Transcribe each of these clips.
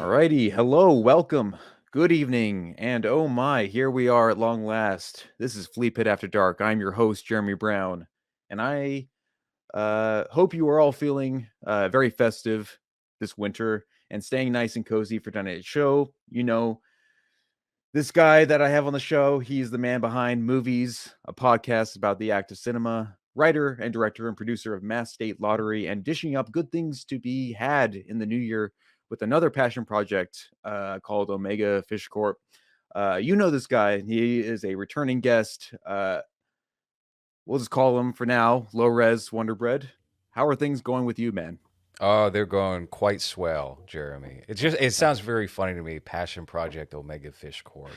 Alrighty, hello, welcome, good evening, and oh my, here we are at long last. This is Fleapit After Dark. I'm your host, Jeremy Brown, and I hope you are all feeling very festive this winter and staying nice and cozy for tonight's show. You know, this guy that I have on the show, he's the man behind Movies, a podcast about the act of cinema, writer and director and producer of Mass State Lottery, and dishing up good things to be had in the new year with another passion project called Omega Fish Corp. You know this guy. He is a returning guest. We'll just call him for now LowRes Wünderbred. How are things going with you, man? Oh, they're going quite swell, Jeremy. It sounds very funny to me. Passion Project Omega Fish Corp.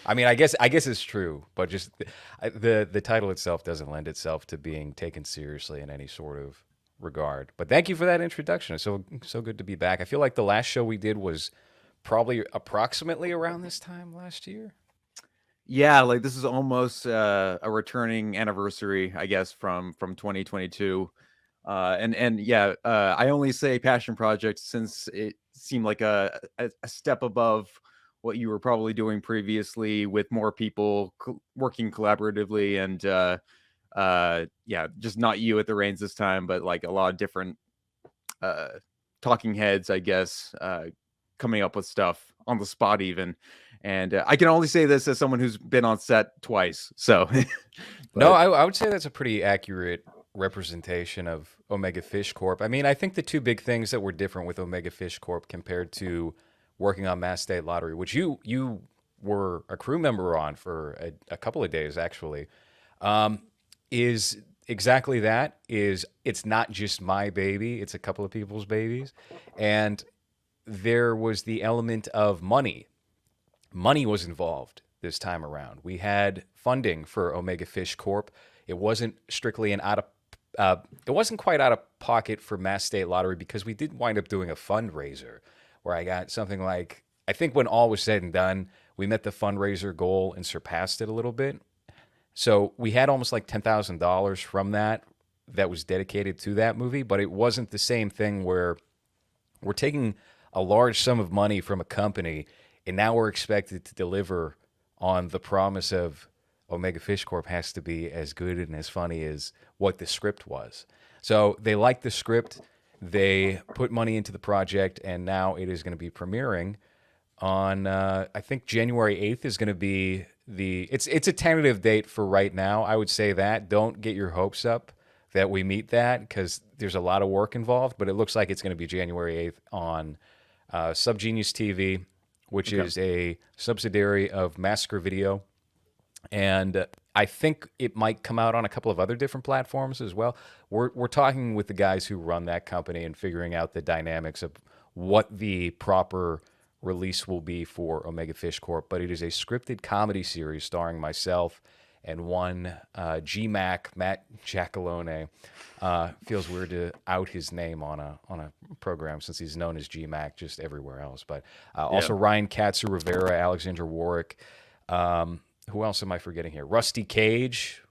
I mean, I guess it's true, but just the title itself doesn't lend itself to being taken seriously in any sort of regard. But thank you for that introduction. It's so good to be back. I feel like the last show we did was probably approximately around this time last year. Yeah, like this is almost a returning anniversary, I guess, from 2022. And yeah, I only say passion project since it seemed like a step above what you were probably doing previously with more people working collaboratively and yeah, just not you at the reins this time, but like a lot of different uh talking heads, I guess, coming up with stuff on the spot even. And I can only say this as someone who's been on set twice. So, No, but I would say that's a pretty accurate representation of Omega Fish Corp. I mean, I think the two big things that were different with Omega Fish Corp compared to working on Mass State Lottery, which you were a crew member on for a couple of days actually, is exactly that. Is it's not just my baby; it's a couple of people's babies, and there was the element of money. Money was involved this time around. We had funding for Omega Fish Corp. It wasn't strictly an out of it wasn't quite out of pocket for Mass State Lottery because we did wind up doing a fundraiser where I got something like, I think when all was said and done, we met the fundraiser goal and surpassed it a little bit. So we had almost like $10,000 from that was dedicated to that movie, but it wasn't the same thing where we're taking a large sum of money from a company and now we're expected to deliver on the promise of Omega Fish Corp has to be as good and as funny as what the script was. So they liked the script, they put money into the project, and now it is going to be premiering on I think January 8th is going to be it's a tentative date for right now. I would say that don't get your hopes up that we meet that because there's a lot of work involved, but it looks like it's going to be January 8th on Subgenius TV, which okay. is a subsidiary of Massacre Video. And I think it might come out on a couple of other different platforms as well. We're talking with the guys who run that company and figuring out the dynamics of what the proper release will be for Omega Fish Corp. But it is a scripted comedy series starring myself and one GMAC, Matt Giacalone. Feels weird to out his name on a program since he's known as GMAC just everywhere else. But Yeah. also Ryan Katzer Rivera, Alexander Warwick. Who else am I forgetting here? Rusty Cage,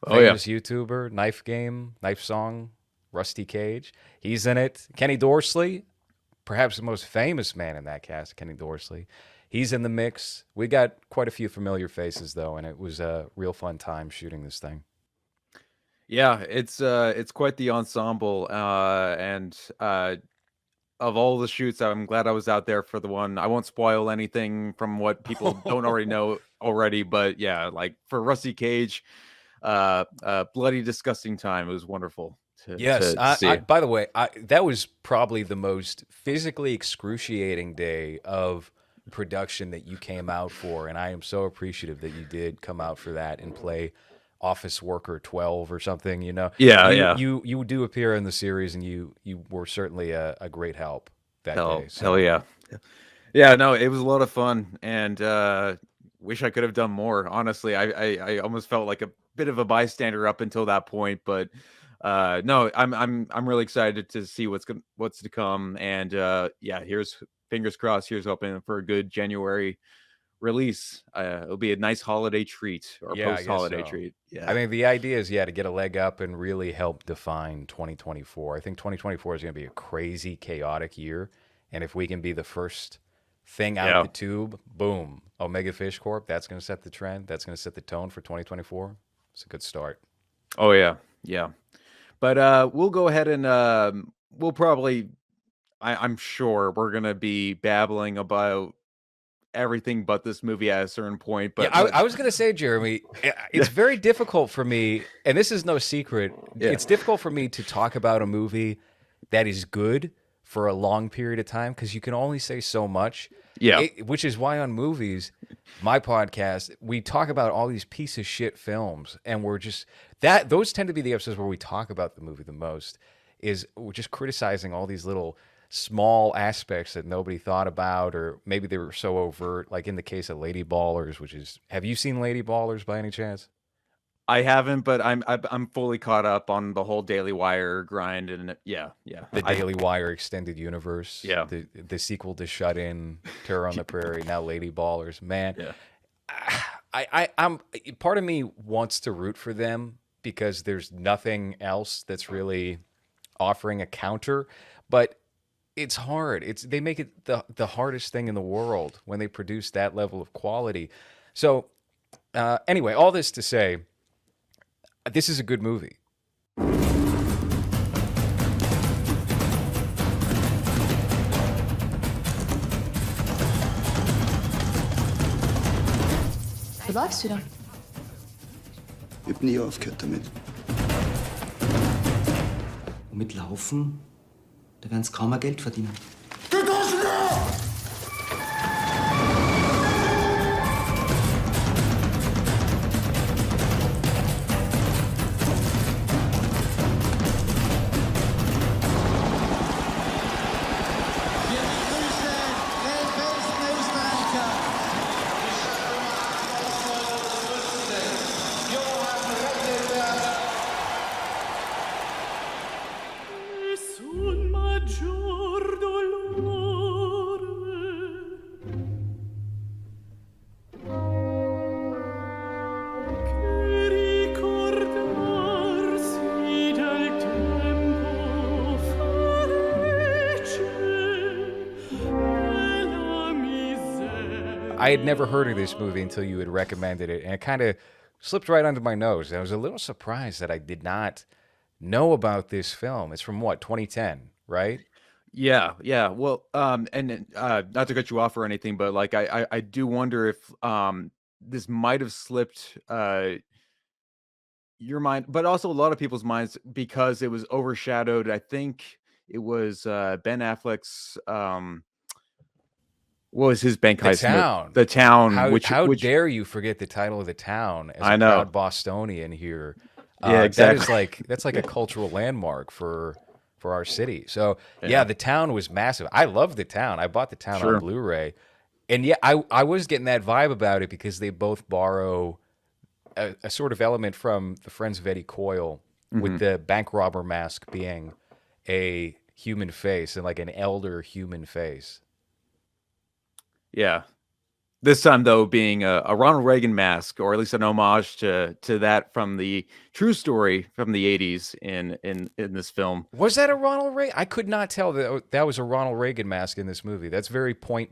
Oh yeah. famous YouTuber, Knife Game, Knife Song, Rusty Cage. He's in it. Kenny Dorsley, perhaps the most famous man in that cast, Kenny Dorsley. He's in the mix. We got quite a few familiar faces though, and it was a real fun time shooting this thing. Yeah, it's quite the ensemble, and of all the shoots, I'm glad I was out there for the one. I won't spoil anything from what people don't already know already, but yeah, like for Rusty Cage, bloody disgusting time. It was wonderful Yes. to see. By the way, that was probably the most physically excruciating day of production that you came out for, and I am so appreciative that you did come out for that and play Office Worker 12 or something. You know, Yeah, you yeah. you you do appear in the series, and you were certainly a great help that day. Hell So yeah. Yeah, no, it was a lot of fun, and wish I could have done more. Honestly, I almost felt like a bit of a bystander up until that point, but no, I'm really excited to see what's to come, and yeah, here's fingers crossed. Here's hoping for a good January release. It'll be a nice holiday treat or yeah, I post guess holiday so. treat. I Yeah, think the idea is, yeah, to get a leg up and really help define 2024. I think 2024 is going to be a crazy, chaotic year. And if we can be the first thing out Yeah. the tube, boom, Omega Fish Corp. That's going to set the trend. That's going to set the tone for 2024. It's a good start. Oh yeah. Yeah. But we'll go ahead and we'll probably I'm sure we're gonna be babbling about everything but this movie at a certain point. Yeah, But I was going to say, Jeremy, it's very difficult for me, and this is no secret. yeah. It's difficult for me to talk about a movie that is good for a long period of time because you can only say so much. Yeah. Which is why on movies, my podcast, we talk about all these piece of shit films, and we're just those tend to be the episodes where we talk about the movie the most. Is we're just criticizing all these little small aspects that nobody thought about, or maybe they were so overt, like in the case of Lady Ballers, which is, have you seen Lady Ballers by any chance? I haven't, but I'm fully caught up on the whole Daily Wire grind, and yeah, yeah, The I Daily Wire extended universe, yeah, the sequel to Shut In, Terror on the Prairie, now Lady Ballers. Man, yeah, I'm part of me wants to root for them because there's nothing else that's really offering a counter, but it's hard. They make it the hardest thing in the world when they produce that level of quality. So anyway, all this to say, this is a good movie. Wo läufst du denn? Ich hab nie aufgehört damit. Und mit Laufen, da werden sie kaum mehr Geld verdienen. I had never heard of this movie until you had recommended it, and it kind of slipped right under my nose. I was a little surprised that I did not know about this film. It's from what, 2010, right? yeah, yeah. Well, and not to cut you off or anything, but like I do wonder if this might have slipped your mind, but also a lot of people's minds because it was overshadowed. I think it was Ben Affleck's what was his bank The heist Town. The Town, How which dare you forget the title of The Town as I a know. proud Bostonian here? Yeah, exactly. That's like a cultural landmark for our city. So Yeah. yeah, The Town was massive. I love The Town. I bought The Town Sure. on Blu-ray, and yeah, I was getting that vibe about it because they both borrow a sort of element from the Friends of Eddie Coyle, with the bank robber mask being a human face and like an elder human face. Yeah. This time though being a Ronald Reagan mask, or at least an homage to that from the true story from the 80s in this film. Was that a Ronald Reagan? I could not tell that was a Ronald Reagan mask in this movie. That's very Point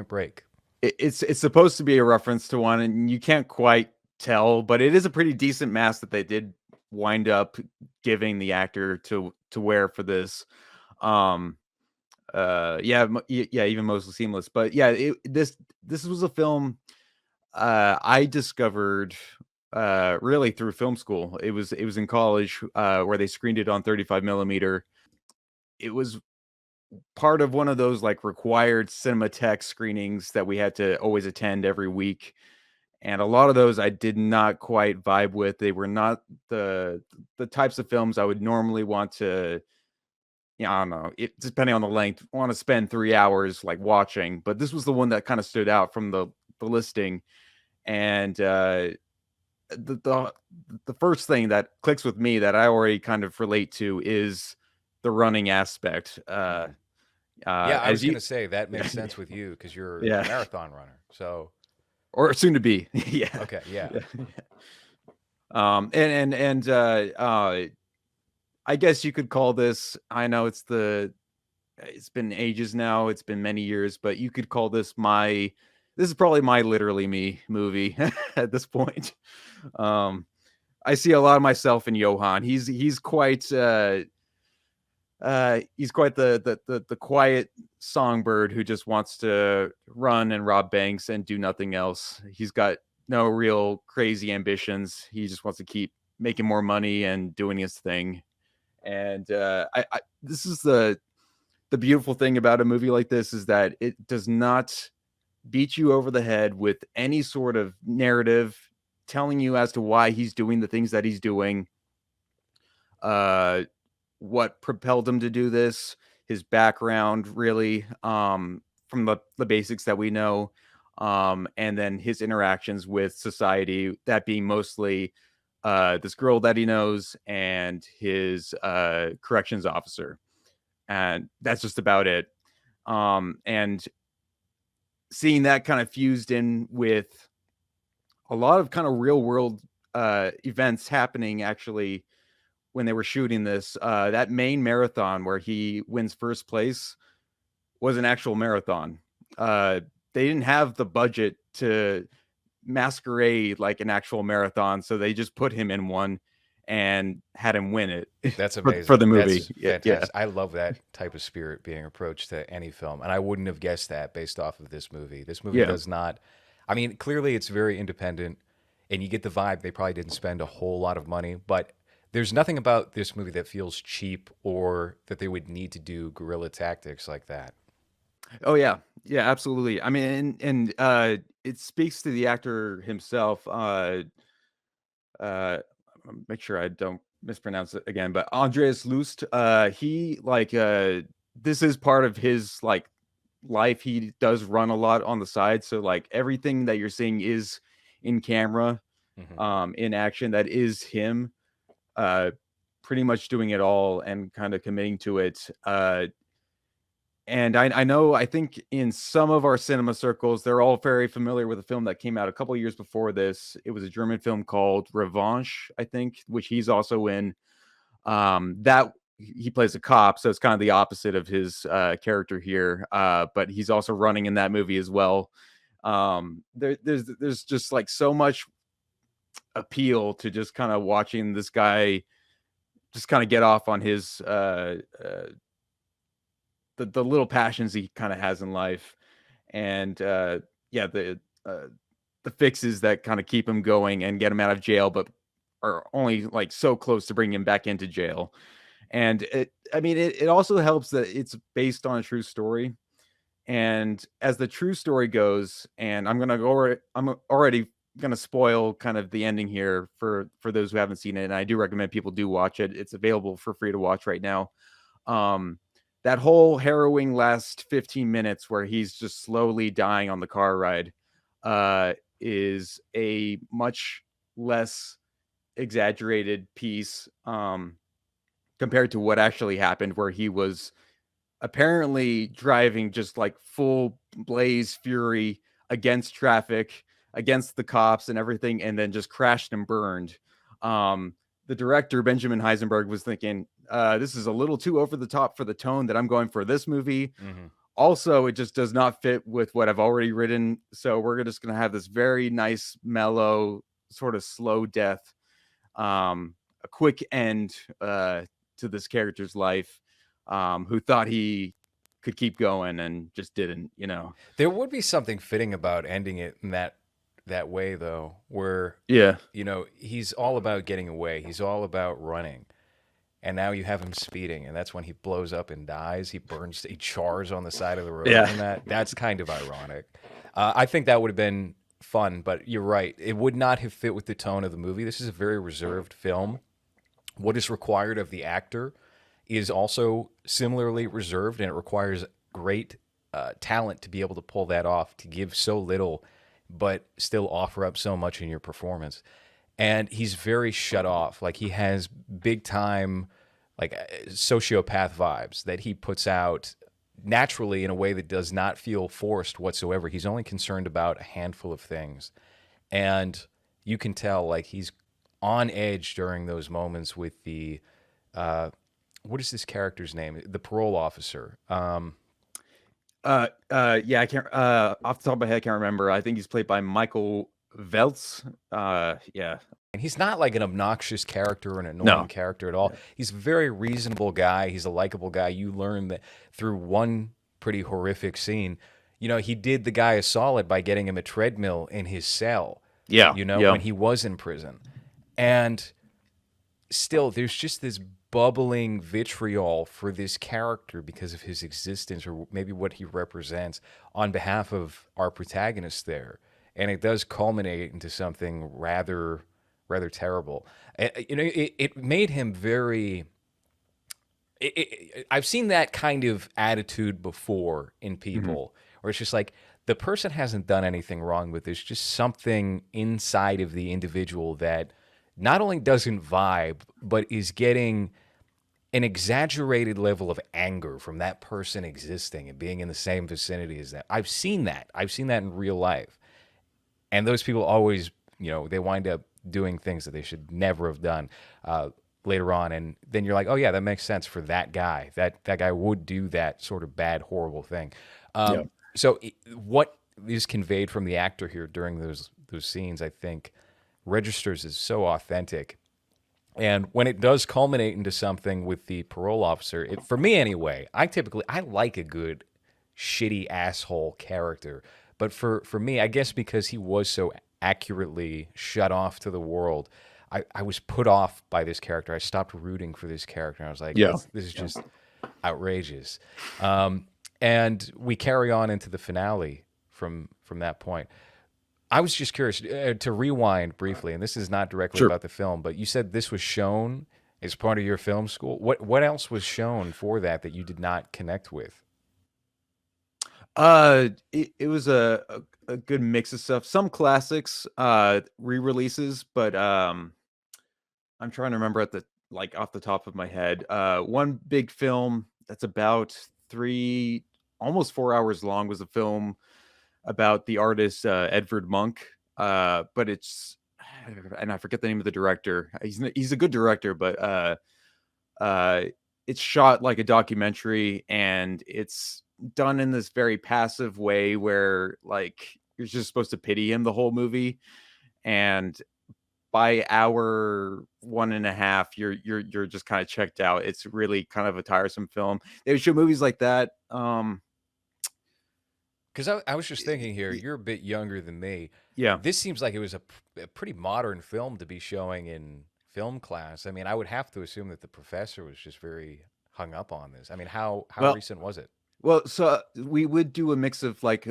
Break. It's supposed to be a reference to one, and you can't quite tell, but it is a pretty decent mask that they did wind up giving the actor to wear for this. Yeah, even mostly seamless, but yeah, this was a film I discovered really through film school. It was in college where they screened it on 35 millimeter. It was part of one of those like required Cinematheque screenings that we had to always attend every week, and a lot of those I did not quite vibe with. They were not the types of films I would normally want to, yeah, I don't know. It depending on the length, want to spend 3 hours like watching, but this was the one that kind of stood out from the listing. And the first thing that clicks with me that I already kind of relate to is the running aspect. Yeah, I was as you, going to say that makes sense with you because you're Yeah. a marathon runner. So or soon to be, yeah. okay, yeah. And I guess you could call this. I know it's the it's been ages now. It's been many years, but you could call this my. This is probably my literally me movie at this point. Um, I see a lot of myself in Johann. He's quite the quiet songbird who just wants to run and rob banks and do nothing else. He's got no real crazy ambitions. He just wants to keep making more money and doing his thing. And this is the beautiful thing about a movie like this is that it does not beat you over the head with any sort of narrative telling you as to why he's doing the things that he's doing. What propelled him to do this, his background, really, from the basics that we know, and then his interactions with society, that being mostly this girl that he knows and his corrections officer. And that's just about it. And seeing that kind of fused in with a lot of kind of real world events happening actually when they were shooting this, that main marathon where he wins first place was an actual marathon. They didn't have the budget to masquerade like an actual marathon, so they just put him in one and had him win it. That's amazing. For the movie. That's fantastic. Yeah. I love that type of spirit being approached to any film, and I wouldn't have guessed that based off of this movie. This movie does not. I mean, clearly it's very independent, and you get the vibe they probably didn't spend a whole lot of money, but there's nothing about this movie that feels cheap or that they would need to do guerrilla tactics like that. Oh yeah, yeah, absolutely. I mean, and it speaks to the actor himself. Make sure I don't mispronounce it again, but Andreas Lust. He like this is part of his like life. He does run a lot on the side, so like everything that you're seeing is in camera, in action. That is him. Pretty much doing it all and kind of committing to it. And I know, I think in some of our cinema circles, they're all very familiar with a film that came out a couple of years before this. It was a German film called Revanche, I think, which he's also in. That he plays a cop, so it's kind of the opposite of his character here. But he's also running in that movie as well. There's just like so much appeal to just kind of watching this guy just kind of get off on his the little passions he kind of has in life, and the fixes that kind of keep him going and get him out of jail, but are only like so close to bringing him back into jail. And it also helps that it's based on a true story. And as the true story goes, and I'm already gonna spoil kind of the ending here for those who haven't seen it, and I do recommend people do watch it. It's available for free to watch right now. That whole harrowing last 15 minutes where he's just slowly dying on the car ride is a much less exaggerated piece compared to what actually happened, where he was apparently driving just like full blaze fury against traffic, against the cops and everything, and then just crashed and burned. The director, Benjamin Heisenberg, was thinking, this is a little too over the top for the tone that I'm going for this movie. Also, it just does not fit with what I've already written. So we're just going to have this very nice, mellow, sort of slow death, a quick end to this character's life, who thought he could keep going and just didn't, There would be something fitting about ending it in that way, though, where he's all about getting away. He's all about running. And now you have him speeding, and that's when he blows up and dies. He chars on the side of the road. Yeah. And that's kind of ironic. I think that would have been fun, but you're right. It would not have fit with the tone of the movie. This is a very reserved film. What is required of the actor is also similarly reserved, and it requires great talent to be able to pull that off, to give so little but still offer up so much in your performance. And he's very shut off. Like, he has big time, like, sociopath vibes that he puts out naturally in a way that does not feel forced whatsoever. He's only concerned about a handful of things. And you can tell, like, he's on edge during those moments with the what is this character's name? The parole officer. Yeah, I can't. Off the top of my head, I can't remember. I think he's played by Michael Veltz. Yeah. And he's not like an obnoxious character or an annoying No. character at all. He's a very reasonable guy. He's a likable guy. You learn that through one pretty horrific scene. You know, he did the guy a solid by getting him a treadmill in his cell. Yeah. You know, yeah. when he was in prison. And still, there's just this bubbling vitriol for this character because of his existence or maybe what he represents on behalf of our protagonist there. And it does culminate into something rather terrible. You know, it made him very. I've seen that kind of attitude before in people, where it's just like the person hasn't done anything wrong, but there's just something inside of the individual that not only doesn't vibe, but is getting an exaggerated level of anger from that person existing and being in the same vicinity as that. I've seen that. I've seen that in real life. And those people always, you know, they wind up doing things that they should never have done later on. And then you're like, oh, yeah, that makes sense for that guy. That guy would do that sort of bad, horrible thing. So what is conveyed from the actor here during those scenes, I think, registers as so authentic. And when it does culminate into something with the parole officer, for me anyway, I like a good shitty asshole character. But for me, I guess because he was so accurately shut off to the world, I was put off by this character. I stopped rooting for this character. And I was like, this is just outrageous. And we carry on into the finale from that point. I was just curious to rewind briefly, and this is not directly about the film, but you said this was shown as part of your film school. What else was shown for that you did not connect with? It was a good mix of stuff. Some classics, re-releases, but I'm trying to remember off the top of my head. One big film that's about almost 4 hours long was a film about the artist Edvard Munch, but it's, and I forget the name of the director. He's a good director, but it's shot like a documentary, and it's done in this very passive way where like you're just supposed to pity him the whole movie, and by hour 1.5, you're just kind of checked out. It's really kind of a tiresome film. They would show movies like that. Because I was just thinking here, you're a bit younger than me. Yeah. This seems like it was a pretty modern film to be showing in film class. I mean, I would have to assume that the professor was just very hung up on this. I mean, how recent was it? Well, so we would do a mix of like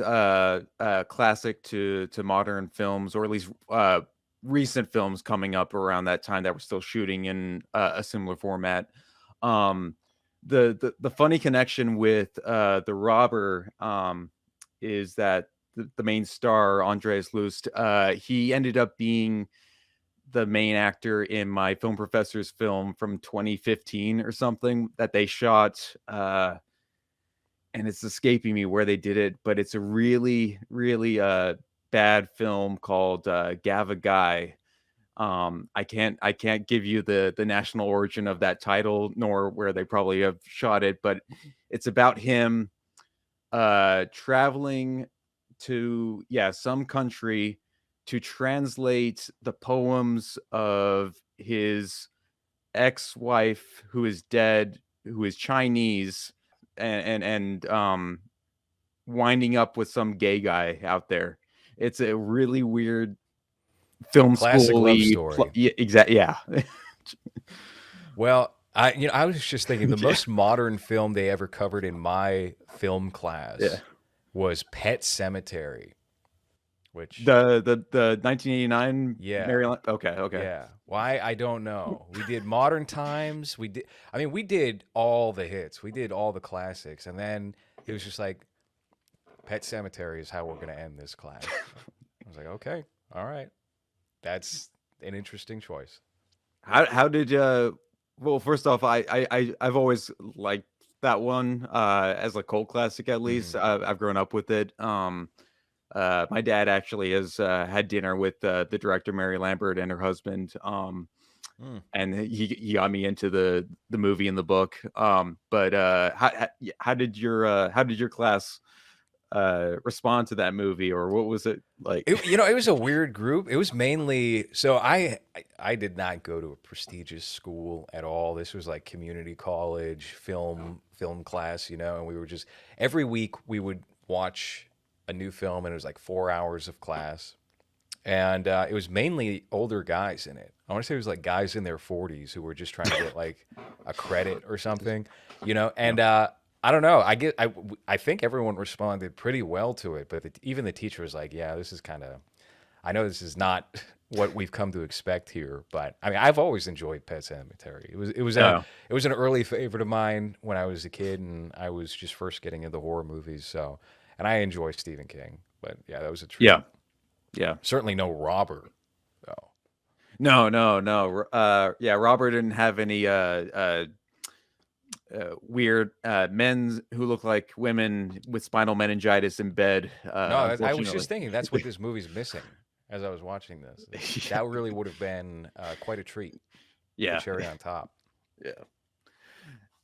classic to modern films, or at least recent films coming up around that time that were still shooting in a similar format. The funny connection with the robber is that the main star, Andreas Lust, he ended up being the main actor in my film professor's film from 2015 or something that they shot. And it's escaping me where they did it, but it's a really, really bad film called Gava Guy. I can't give you the national origin of that title, nor where they probably have shot it, but it's about him traveling to some country to translate the poems of his ex-wife who is dead, who is Chinese, and winding up with some gay guy out there. It's a really weird film Classic love school story. Yeah. Well, I was just thinking the most modern film they ever covered in my film class was Pet Sematary, which the 1989 Yeah. Maryland. Okay. Yeah. Why? I don't know. We did Modern Times. We did all the hits. We did all the classics. And then it was just like, Pet Sematary is how we're going to end this class. I was like, okay, all right. That's an interesting choice. How did well, first off, I've always liked that one as a cult classic, at least. I've grown up with it. My dad actually has had dinner with the director Mary Lambert and her husband and he got me into the movie and the book. But how did your class respond to that movie, or what was it like? It was a weird group. It was mainly so I did not go to a prestigious school at all. This was like community college film class, and we were just every week we would watch a new film, and it was like 4 hours of class, and it was mainly older guys in it. I want to say it was like guys in their 40s who were just trying to get like a credit or something, and I don't know. I think everyone responded pretty well to it, but even the teacher was like, "Yeah, this is kind of. I know this is not what we've come to expect here, but I mean, I've always enjoyed Pet Sematary. It was an early favorite of mine when I was a kid, and I was just first getting into horror movies. So, and I enjoy Stephen King, but yeah, that was a treat. Yeah. Certainly no Robert, though. No. Yeah, Robert didn't have any weird men who look like women with spinal meningitis in bed. No, I was Unfortunately. just thinking that's what this movie's missing. As I was watching this, that really would have been quite a treat. Yeah, The cherry on top. yeah.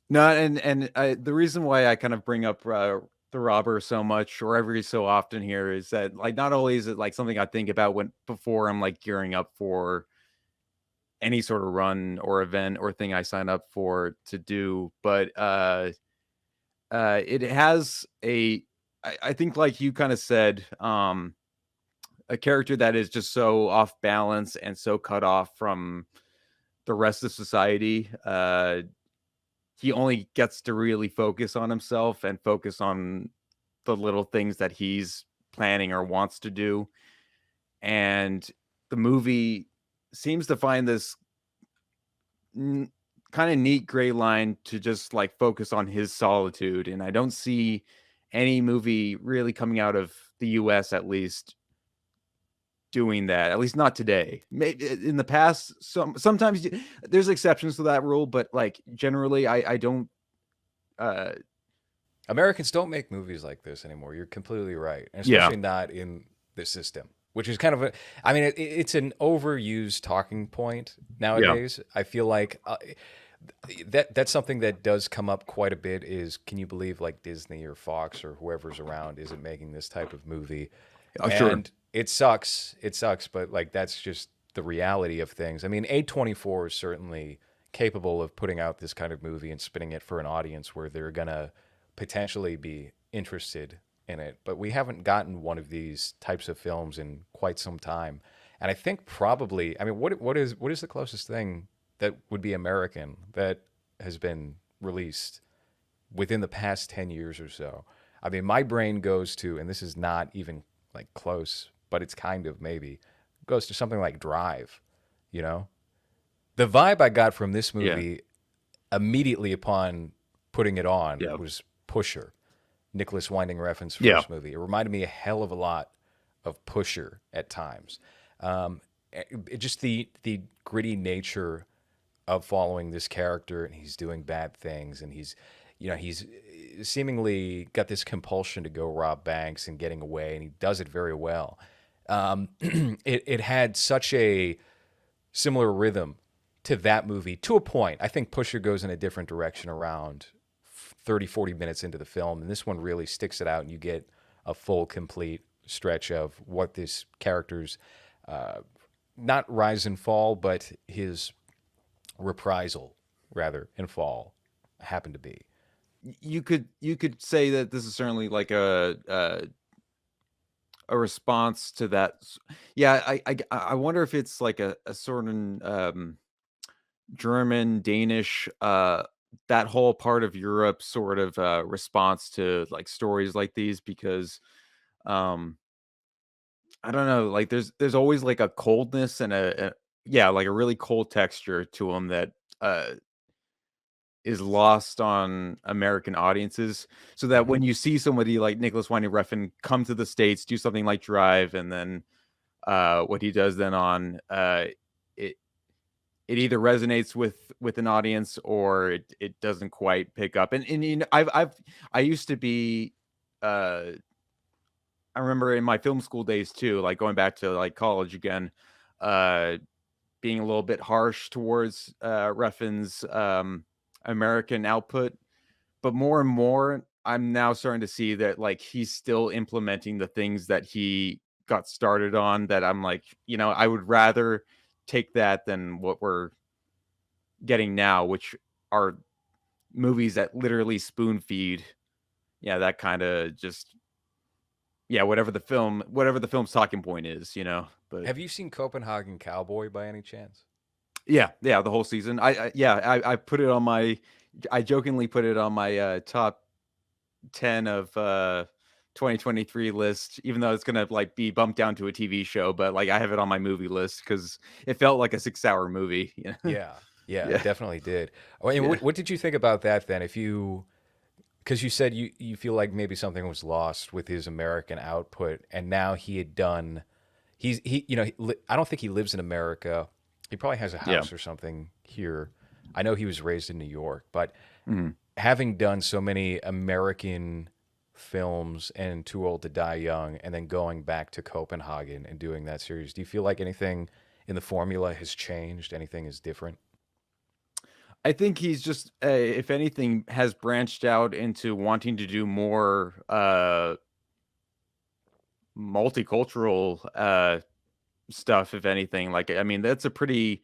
No, and the reason why I kind of bring up the robber so much or every so often here is that, like, not only is it like something I think about before I'm like gearing up for any sort of run or event or thing I sign up for to do, but it has I think, like you kind of said, a character that is just so off balance and so cut off from the rest of society. He only gets to really focus on himself and focus on the little things that he's planning or wants to do. And the movie seems to find this kind of neat gray line to just like focus on his solitude. And I don't see any movie really coming out of the US, at least, doing that, at least not today. Maybe in the past, sometimes there's exceptions to that rule, but like generally I don't Americans don't make movies like this anymore. You're completely right, and Yeah. especially not in the system, which is kind of a. I mean, it's an overused talking point nowadays. I feel like that's something that does come up quite a bit. Is can you believe like Disney or Fox or whoever's around isn't making this type of movie? Sure. And it sucks. It sucks, but like that's just the reality of things. I mean, A24 is certainly capable of putting out this kind of movie and spinning it for an audience where they're gonna potentially be interested in it. But we haven't gotten one of these types of films in quite some time. And I think probably, I mean, what is the closest thing that would be American that has been released within the past 10 years or so? I mean, my brain goes to, and this is not even like close, but it's kind of maybe, goes to something like Drive, The vibe I got from this movie immediately upon putting it on was Pusher, Nicholas Winding Refn's first movie. It reminded me a hell of a lot of Pusher at times. Just the gritty nature of following this character, and he's doing bad things, and he's seemingly got this compulsion to go rob banks and getting away, and he does it very well. It had such a similar rhythm to that movie to a point. I think Pusher goes in a different direction around 30, 40 minutes into the film, and this one really sticks it out, and you get a full, complete stretch of what this character's not rise and fall, but his reprisal, rather, and fall happened to be. You could say that this is certainly like a response to that. Yeah, I wonder if it's like a certain German, Danish, that whole part of Europe sort of response to like stories like these, because I don't know, like there's always like a coldness and like a really cold texture to them that is lost on American audiences. So that when you see somebody like Nicholas Winding Refn come to the States, do something like Drive, and then what he does then on it either resonates with an audience or it doesn't quite pick up. And I used to be I remember in my film school days too, like going back to like college again, being a little bit harsh towards Refn's American output, but more and more, I'm now starting to see that like he's still implementing the things that he got started on. That I'm like, I would rather take that than what we're getting now, which are movies that literally spoon feed. Yeah, that kind of just whatever the film's talking point is. But Have you seen Copenhagen Cowboy by any chance? yeah, the whole season. I put it on my. I jokingly put it on my top 10 of 2023 list, even though it's gonna like be bumped down to a TV show. But like I have it on my movie list because it felt like a 6-hour movie. Yeah, yeah, it Yeah, definitely did. Oh, and yeah, what did you think about that then? Because you said you feel like maybe something was lost with his American output, and now he had done. I don't think he lives in America. He probably has a yeah. house or something here. I know he was raised in New York, but Mhm. having done so many American films and Too Old to Die Young, and then going back to Copenhagen and doing that series, do you feel like anything in the formula has changed? Anything is different? I think he's just, if anything, has branched out into wanting to do more multicultural stuff. If anything, like I mean, that's a pretty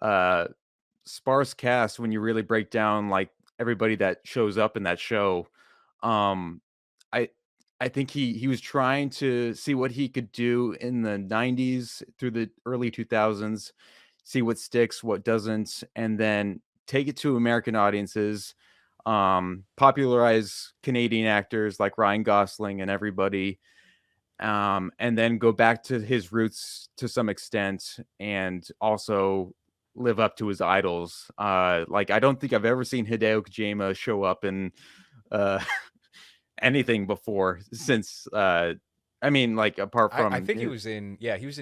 uh sparse cast when you really break down like everybody that shows up in that show. Um, I I think he was trying to see what he could do in the 90s through the early 2000s, see what sticks, what doesn't, and then take it to American audiences, popularize Canadian actors like Ryan Gosling and everybody, and then go back to his roots to some extent, and also live up to his idols. Like I don't think I've ever seen Hideo Kojima show up in uh, anything before since. I mean, like apart I from, think he was in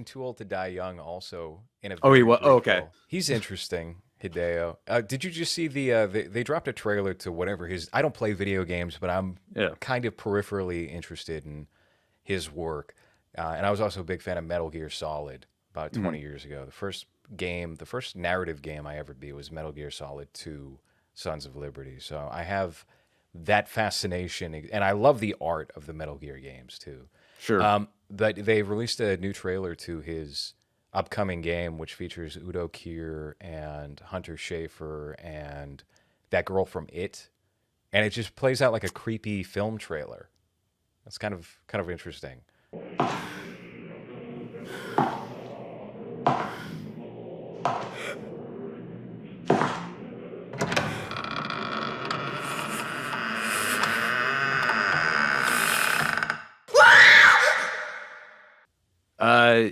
Too Old to Die Young also in a oh, he very was brief okay. role. He's interesting, Hideo. Did you just see they dropped a trailer to whatever his, I don't play video games, but I'm Yeah. kind of peripherally interested in his work. And I was also a big fan of Metal Gear Solid about Mhm. 20 years ago. The first narrative game I ever beat was Metal Gear Solid 2 Sons of Liberty. So I have that fascination, and I love the art of the Metal Gear games too. Sure. But they released a new trailer to his upcoming game, which features Udo Kier and Hunter Schafer and that girl from It, and it just plays out like a creepy film trailer. That's kind of interesting. Uh,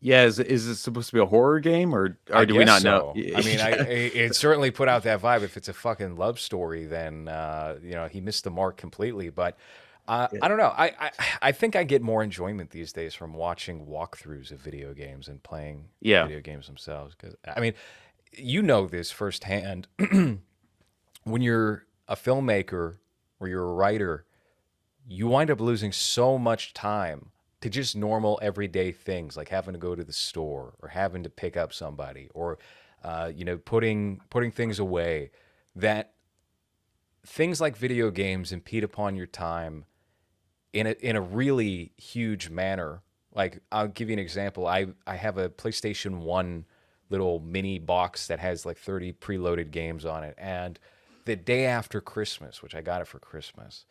yeah. Is this supposed to be a horror game, I or do we guess not know? so. I mean, it certainly put out that vibe. If it's a fucking love story, then he missed the mark completely. But I don't know. I think I get more enjoyment these days from watching walkthroughs of video games and playing Yeah. video games themselves. Because I mean, this firsthand. When you're a filmmaker or you're a writer, you wind up losing so much time to just normal everyday things like having to go to the store or having to pick up somebody or putting things away, that things like video games impede upon your time in a really huge manner. Like I'll give you an example. I have a PlayStation 1 little mini box that has like 30 preloaded games on it, and the day after Christmas, which I got it for Christmas,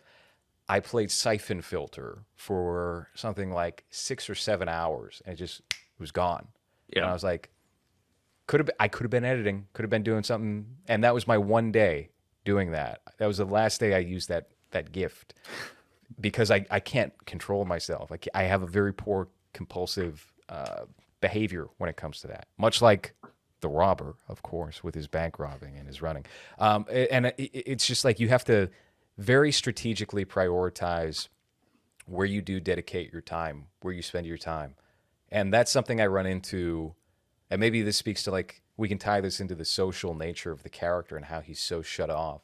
I played Siphon Filter for something like 6 or 7 hours, and it was gone. And I Yeah. was like, I could have been editing, could have been doing something, and that was my one day doing that. That was the last day I used that gift because I can't control myself. I have a very poor compulsive behavior when it comes to that. Much like the robber, of course, with his bank robbing and his running. It's just like you have to very strategically prioritize where you do dedicate your time, where you spend your time. And that's something I run into. And maybe this speaks to like, we can tie this into the social nature of the character and how he's so shut off.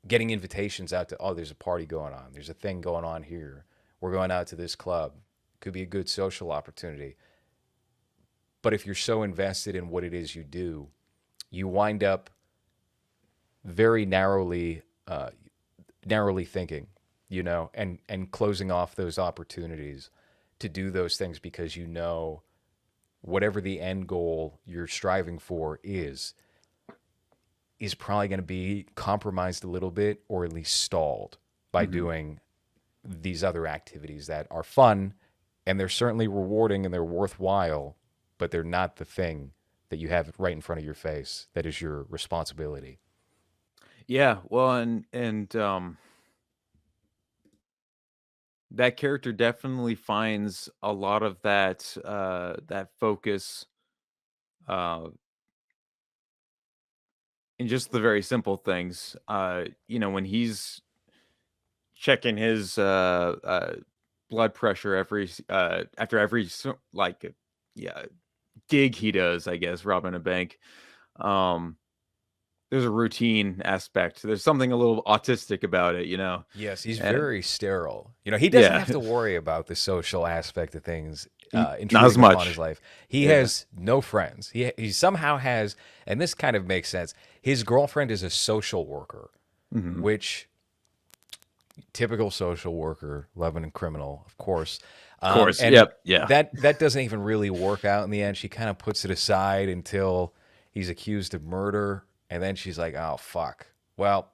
Getting invitations out to, oh, there's a party going on. There's a thing going on here. We're going out to this club. Could be a good social opportunity. But if you're so invested in what it is you do, you wind up very narrowly thinking, and closing off those opportunities to do those things because whatever the end goal you're striving for is probably going to be compromised a little bit or at least stalled by doing these other activities that are fun and they're certainly rewarding and they're worthwhile, but they're not the thing that you have right in front of your face that is your responsibility. Yeah, well, and that character definitely finds a lot of that focus uh in just the very simple things. When he's checking his blood pressure after every yeah, gig he does, I guess, robbing a bank. Um there's a routine aspect. There's something a little autistic about it, Yes, he's And very sterile. He doesn't yeah, have to worry about the social aspect of things not as intruding upon his much. life. He Yeah. has no friends. He somehow has, and this kind of makes sense. His girlfriend is a social worker, Mhm. which typical social worker, loving and criminal, of course. Of course. And Yep. Yeah. that doesn't even really work out in the end. She kind of puts it aside until he's accused of murder, and then she's like, "Oh fuck. Well,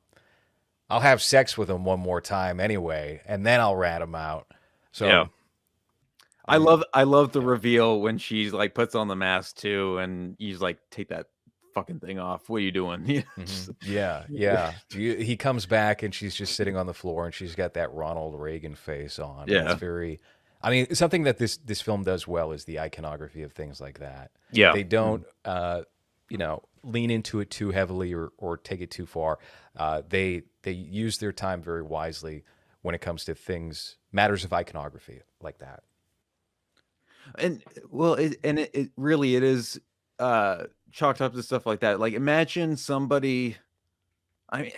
I'll have sex with him one more time anyway, and then I'll rat him out." Yeah. So I love the reveal when she's like puts on the mask too, and he's like, "Take that fucking thing off. What are you doing?" Just- yeah. He comes back and she's just sitting on the floor and she's got that Ronald Reagan face on. And Yeah. it's very, I mean, something that this film does well is the iconography of things like that. Yeah. They don't, lean into it too heavily or take it too far. They use their time very wisely when it comes to matters of iconography like that. And well, it really it is chalked up to stuff like that. Like imagine somebody. I mean,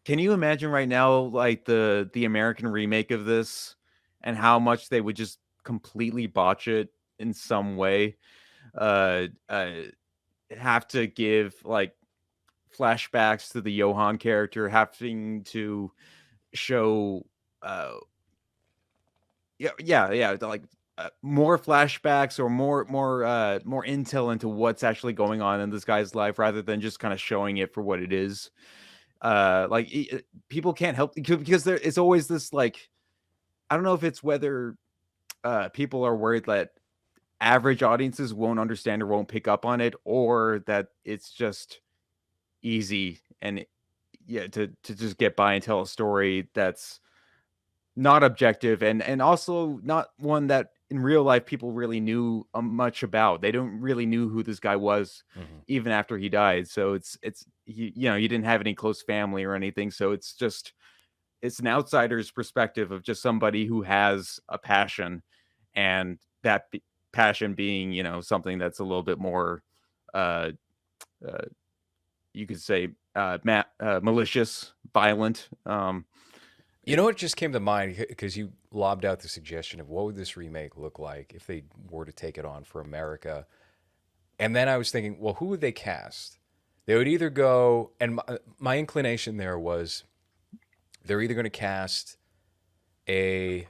can you imagine right now, like the American remake of this, and how much they would just completely botch it in some way? Uh, uh, have to give like flashbacks to the Johann character, having to show, uh, yeah, like more flashbacks or more intel into what's actually going on in this guy's life, rather than just kind of showing it for what it is. People can't help because it's always this like I don't know if it's whether people are worried that average audiences won't understand or won't pick up on it, or that it's just easy and yeah to just get by and tell a story that's not objective and also not one that in real life people really knew much about. They don't really knew who this guy was even after he died. So it's you didn't have any close family or anything. So it's an outsider's perspective of just somebody who has a passion, and passion being something that's a little bit more uh, uh you could say malicious, violent. You know what just came to mind because you lobbed out the suggestion of what would this remake look like if they were to take it on for America. And then I was thinking, well, who would they cast? They would either go, and my inclination there was they're either going to cast a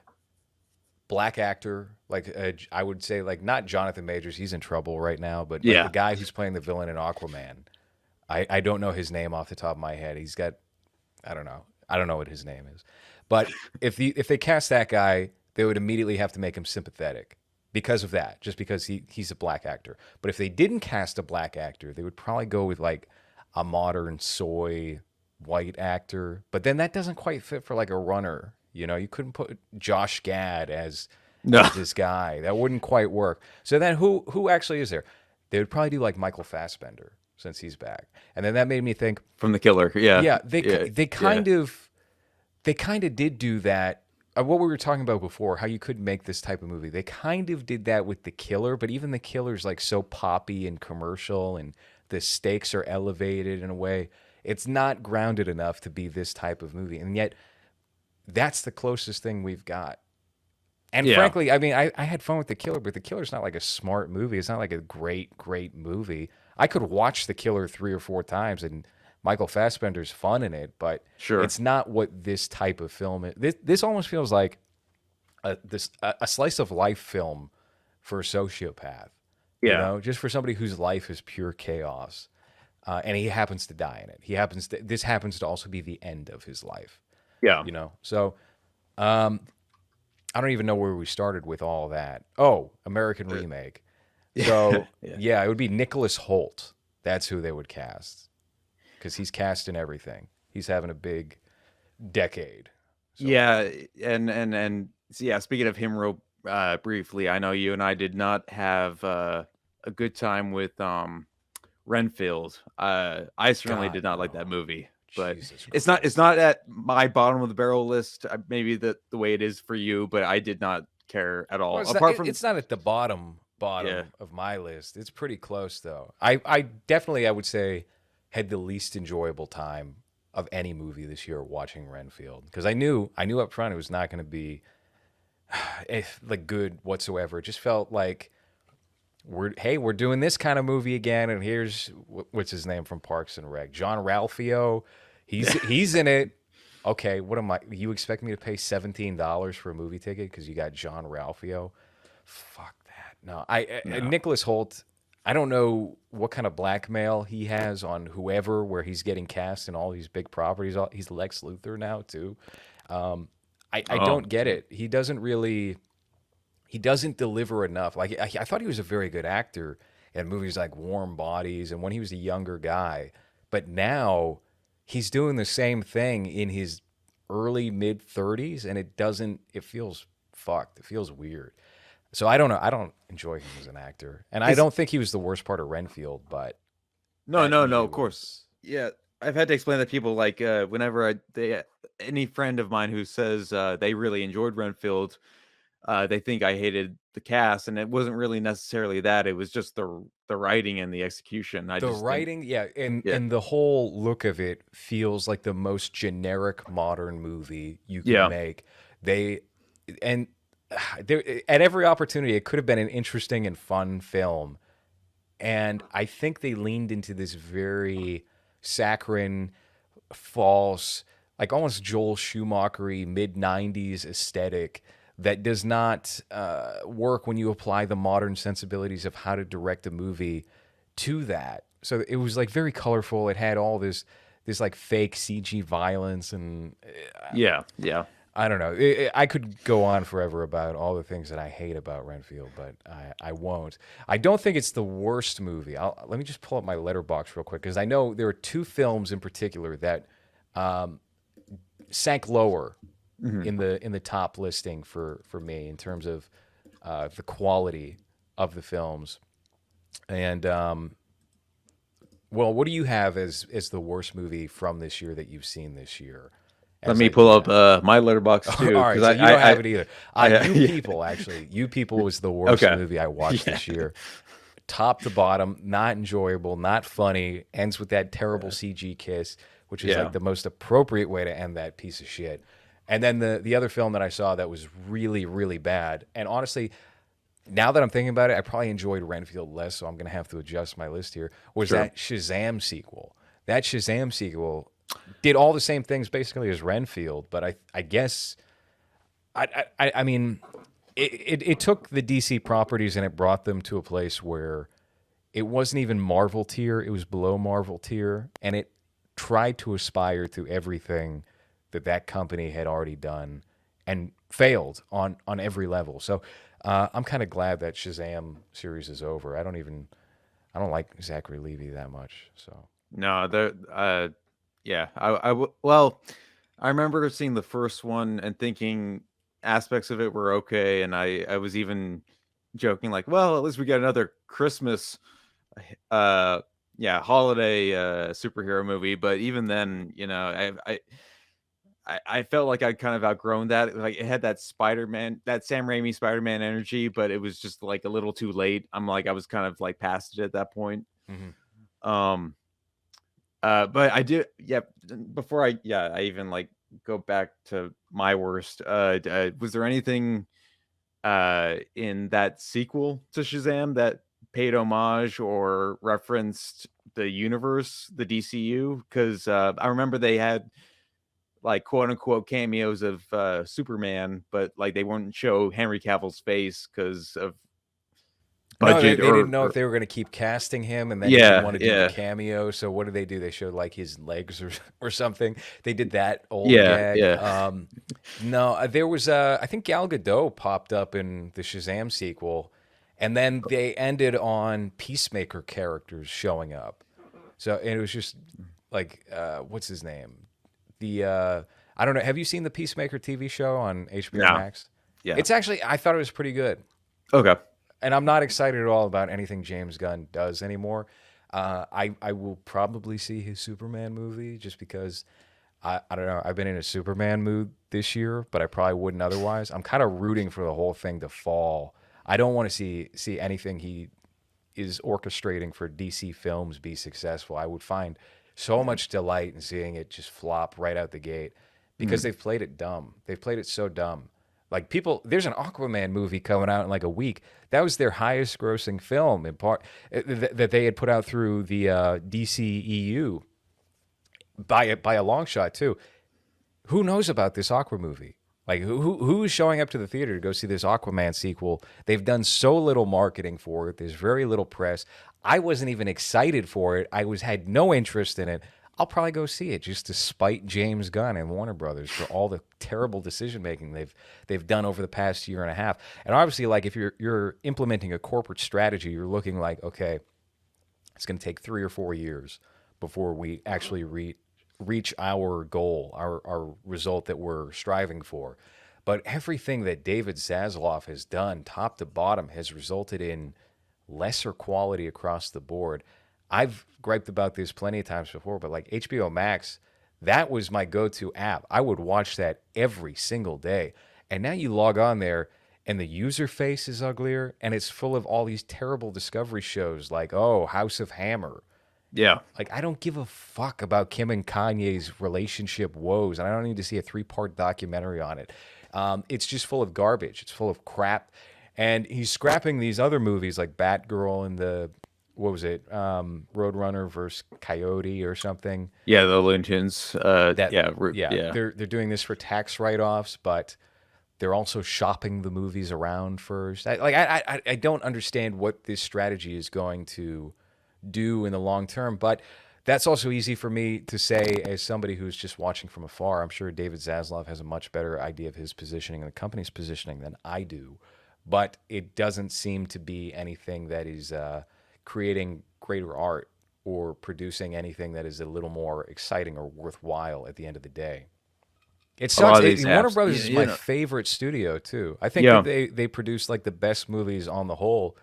black actor, like I would say, like not Jonathan Majors, he's in trouble right now, but like Yeah. the guy who's playing the villain in Aquaman. I don't know his name off the top of my head. He's got, I don't know what his name is. But if they cast that guy, they would immediately have to make him sympathetic because of that, just because he's a black actor. But if they didn't cast a black actor, they would probably go with like a modern soy white actor. But then that doesn't quite fit for like a runner. You couldn't put Josh Gad as this guy. That wouldn't quite work. So then who actually is there? They would probably do like Michael Fassbender since he's back. And then that made me think, From The Killer. Yeah. they kind of did do that. What we were talking about before, how you could make this type of movie. They kind of did that with The Killer, but even The Killer's like so poppy and commercial, and the stakes are elevated in a way. It's not grounded enough to be this type of movie. And yet that's the closest thing we've got And Yeah. frankly, I mean, I had fun with The Killer, but The Killer's not like a smart movie. It's not like a great movie. I could watch The Killer 3 or 4 times, and Michael Fassbender's fun in it, but Sure. it's not what this type of film is. This almost feels like a slice of life film for a sociopath. You Yeah. know, just for somebody whose life is pure chaos, and he happens to die in it. This happens to also be the end of his life. Yeah. You know, so I don't even know where we started with all that. Oh, American remake. So yeah, it would be Nicholas Hoult. That's who they would cast, because he's cast in everything. He's having a big decade. So. Yeah, and so yeah, speaking of him real briefly, I know you and I did not have a good time with Renfield. I certainly God, did not like no. that movie, but Jesus it's Christ. not at my bottom of the barrel list. Maybe the way it is for you, but I did not care at all. Well, Apart from it's not at the bottom yeah, of my list. It's pretty close though. I definitely, I would say, had the least enjoyable time of any movie this year watching Renfield, because I knew up front it was not going to be like good whatsoever. It just felt like we're doing this kind of movie again, and here's what's his name from Parks and Rec, John Ralphio. He's in it. Okay, what am I? You expect me to pay $17 for a movie ticket because you got John Ralphio? Fuck that. No, Nicholas Hoult. I don't know what kind of blackmail he has on whoever, where he's getting cast in all these big properties. He's Lex Luthor now too. I don't get it. He doesn't deliver enough. Like I thought he was a very good actor in movies like Warm Bodies and when he was a younger guy, but now he's doing the same thing in his early mid 30s, and it feels fucked. It feels weird. So I don't know. I don't enjoy him as an actor, and I don't think he was the worst part of Renfield. But no, movie of course, yeah. I've had to explain that to people like whenever any friend of mine who says they really enjoyed Renfield, they think I hated the cast, and it wasn't really necessarily that. It was just the writing and the execution. I the just writing, yeah, yeah, and the whole look of it feels like the most generic modern movie you could yeah, make. They and there at every opportunity, it could have been an interesting and fun film, and I think they leaned into this very saccharine, false, like almost Joel Schumacher-y mid-90s aesthetic that does not work when you apply the modern sensibilities of how to direct a movie to that. So it was like very colorful. It had all this like fake CG violence, and yeah. I don't know. I could go on forever about all the things that I hate about Renfield, but I won't. I don't think it's the worst movie. Let me just pull up my letterbox real quick, because I know there are two films in particular that sank lower in the top listing for me in terms of the quality of the films. And well, what do you have as the worst movie from this year that you've seen this year? Let me pull up my letterbox too. All right, so you don't have it either. You People was the worst Okay. movie I watched this year. Top to bottom, not enjoyable, not funny. Ends with that terrible CG kiss, which is like the most appropriate way to end that piece of shit. And then the other film that I saw that was really, really bad. And honestly, now that I'm thinking about it, I probably enjoyed Renfield less, so I'm going to have to adjust my list here, was that Shazam sequel. That Shazam sequel did all the same things basically as Renfield, but I guess, I mean, it took the DC properties and it brought them to a place where it wasn't even Marvel tier, it was below Marvel tier, and it tried to aspire to everything that company had already done and failed on every level. So I'm kind of glad that Shazam series is over. I don't like Zachary Levi that much. So No, yeah, well, I remember seeing the first one and thinking aspects of it were okay, and I was even joking like, well, at least we got another Christmas, holiday superhero movie. But even then, I felt like I'd kind of outgrown that. Like it had that Spider-Man, that Sam Raimi Spider-Man energy, but it was just like a little too late. I was kind of like past it at that point. Um, but I do, yeah. Before I even like go back to my worst. Was there anything in that sequel to Shazam that paid homage or referenced the universe, the DCU, because I remember they had like quote unquote cameos of Superman, but like they wouldn't show Henry Cavill's face because of No, budget they didn't know if or they were going to keep casting him, and then he didn't yeah, want to do the yeah, cameo. So what did they do? They showed like his legs or something. They did that old yeah, gag. yeah. No, there was I think Gal Gadot popped up in the Shazam sequel, and then they ended on Peacemaker characters showing up. So and it was just like what's his name? The I don't know. Have you seen the Peacemaker TV show on HBO No, Max? yeah. It's actually I thought it was pretty good. Okay. And I'm not excited at all about anything James Gunn does anymore. I will probably see his Superman movie just because I don't know. I've been in a Superman mood this year, but I probably wouldn't otherwise. I'm kind of rooting for the whole thing to fall. I don't want to see anything he is orchestrating for DC films be successful. I would find so much delight in seeing it just flop right out the gate because they've played it dumb. They've played it so dumb. Like people, there's an Aquaman movie coming out in like a week. That was their highest grossing film in part that they had put out through the DCEU by a long shot too. Who knows about this Aqua movie? Like who's showing up to the theater to go see this Aquaman sequel? They've done so little marketing for it. There's very little press. I wasn't even excited for it. Had no interest in it. I'll probably go see it just to spite James Gunn and Warner Brothers for all the terrible decision making they've done over the past year and a half. And obviously, like if you're implementing a corporate strategy, you're looking like, okay, it's going to take 3 or 4 years before we actually reach our goal, our result that we're striving for. But everything that David Zaslav has done, top to bottom, has resulted in lesser quality across the board. I've griped about this plenty of times before, but like HBO Max, that was my go-to app. I would watch that every single day. And now you log on there and the user face is uglier and it's full of all these terrible Discovery shows like, oh, House of Hammer. Yeah. Like, I don't give a fuck about Kim and Kanye's relationship woes, and I don't need to see a 3-part documentary on it. It's just full of garbage. It's full of crap. And he's scrapping these other movies like Batgirl and what was it? Roadrunner versus Coyote or something. Yeah, the Looney Tunes. Yeah. They're doing this for tax write-offs, but they're also shopping the movies around first. I don't understand what this strategy is going to do in the long term, but that's also easy for me to say as somebody who's just watching from afar. I'm sure David Zaslav has a much better idea of his positioning and the company's positioning than I do, but it doesn't seem to be anything that is creating greater art or producing anything that is a little more exciting or worthwhile at the end of the day. It sucks. Warner Brothers is my favorite studio too. I think that they produce like the best movies on the whole,